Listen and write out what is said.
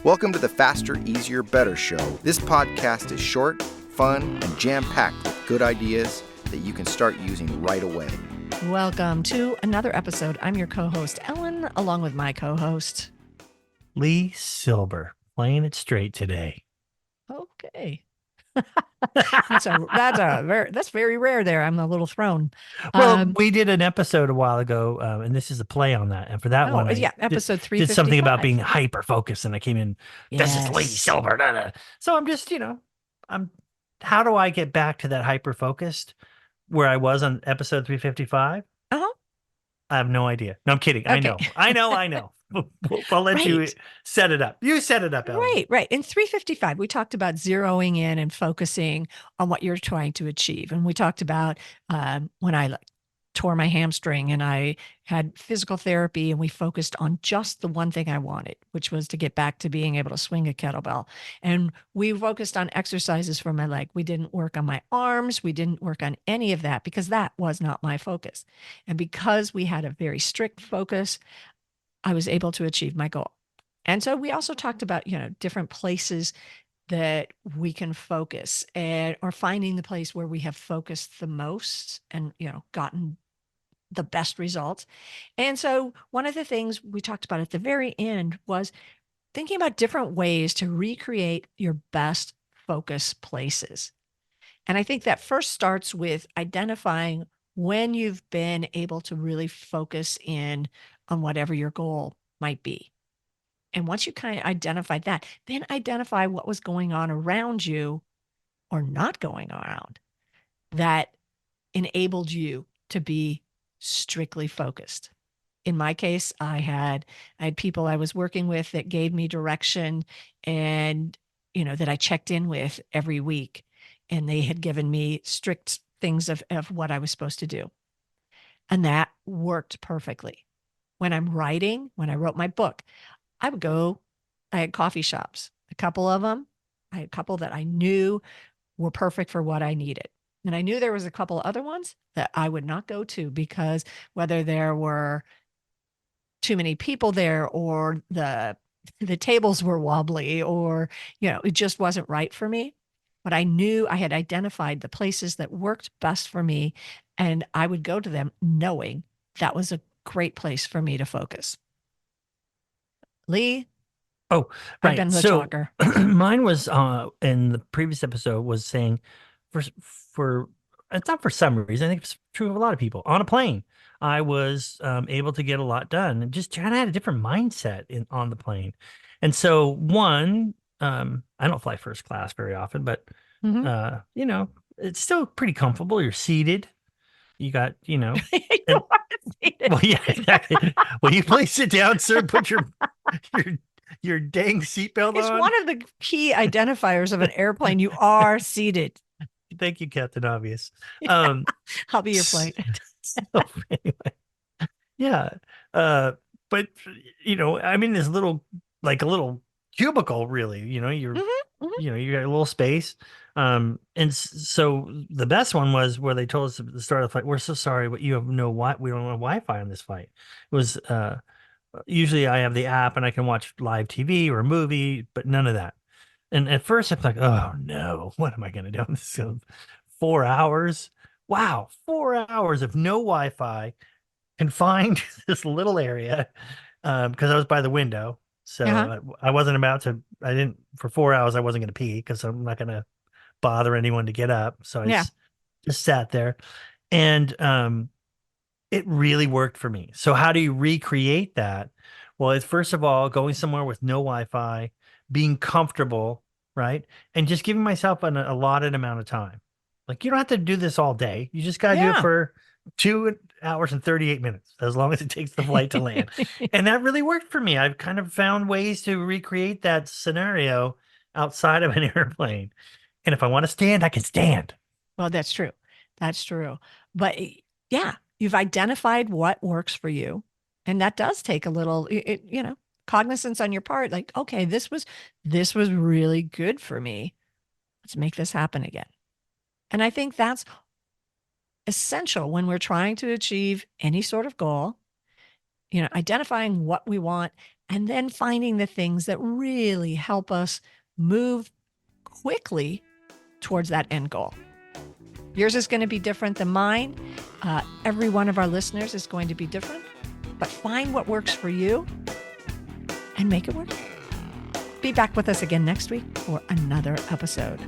Welcome to the Faster, Easier, Better show. This podcast is short, fun, and jam-packed with good ideas that you can start using right away. Welcome to another episode. I'm your co-host, Ellen, along with my co-host, Lee Silber, playing it straight today. Okay. That's very rare there. I'm a little thrown. Well, we did an episode a while ago, and this is a play on that. And for that one, episode 355. did something about being hyper-focused, and I came in, this is Lee Yes. Silber. Da, da. So I'm just, how do I get back to that hyper-focused where I was on episode 355? Uh-huh. I have no idea. No, I'm kidding. Okay. I know. I'll let you set it up. You set it up, Ellen. Right. In 355, we talked about zeroing in and focusing on what you're trying to achieve. And we talked about when I tore my hamstring and I had physical therapy and we focused on just the one thing I wanted, which was to get back to being able to swing a kettlebell. And we focused on exercises for my leg. We didn't work on my arms. We didn't work on any of that because that was not my focus. And because we had a very strict focus, I was able to achieve my goal. And so we also talked about, different places that we can focus or finding the place where we have focused the most and, gotten the best results. And so one of the things we talked about at the very end was thinking about different ways to recreate your best focus places. And I think that first starts with identifying when you've been able to really focus in on whatever your goal might be. And once you kind of identify that, then identify what was going on around you or not going around that enabled you to be strictly focused. In my case, I had people I was working with that gave me direction and, that I checked in with every week. And they had given me strict things of what I was supposed to do. And that worked perfectly. When I wrote my book, I had coffee shops, a couple of them. I had a couple that I knew were perfect for what I needed. And I knew there was a couple other ones that I would not go to because whether there were too many people there or the tables were wobbly or, it just wasn't right for me. But I knew I had identified the places that worked best for me, and I would go to them knowing that was a great place for me to focus. Lee? Oh, right. I've been the talker. Mine was in the previous episode was saying for it's not for some reason. I think it's true of a lot of people. On a plane, I was able to get a lot done and just kind of had a different mindset on the plane. And so I don't fly first class very often, but it's still pretty comfortable. You're seated. You got, You are seated. Well, yeah, exactly. Well, you please sit down, sir. Put your dang seatbelt on. It's one of the key identifiers of an airplane. You are seated. Thank you, Captain Obvious. I'll be your flight. So anyway, yeah. But I'm in this little cubicle, really. You got a little space. So the best one was where they told us at the start of the flight, we're so sorry, but we don't have Wi-Fi on this flight. It was usually I have the app and I can watch live TV or a movie, but none of that. And at first I'm like, oh no, what am I going to do? This 4 hours. Wow. 4 hours of no Wi-Fi, confined to this little area. Because I was by the window. So I wasn't for 4 hours, I wasn't going to pee because I'm not going to bother anyone to get up. So I just sat there and it really worked for me. So how do you recreate that? Well, it's first of all, going somewhere with no Wi-Fi, being comfortable, right? And just giving myself an allotted amount of time. Like you don't have to do this all day. You just got to do it for 2 hours and 38 minutes, as long as it takes the flight to land. And that really worked for me. I've kind of found ways to recreate that scenario outside of an airplane. And if I want to stand, I can stand. Well, that's true. But yeah, you've identified what works for you. And that does take a little, cognizance on your part. Like, okay, this was really good for me. Let's make this happen again. And I think that's essential when we're trying to achieve any sort of goal, identifying what we want and then finding the things that really help us move quickly towards that end goal. Yours is going to be different than mine. Every one of our listeners is going to be different, but find what works for you and make it work. Be back with us again next week for another episode.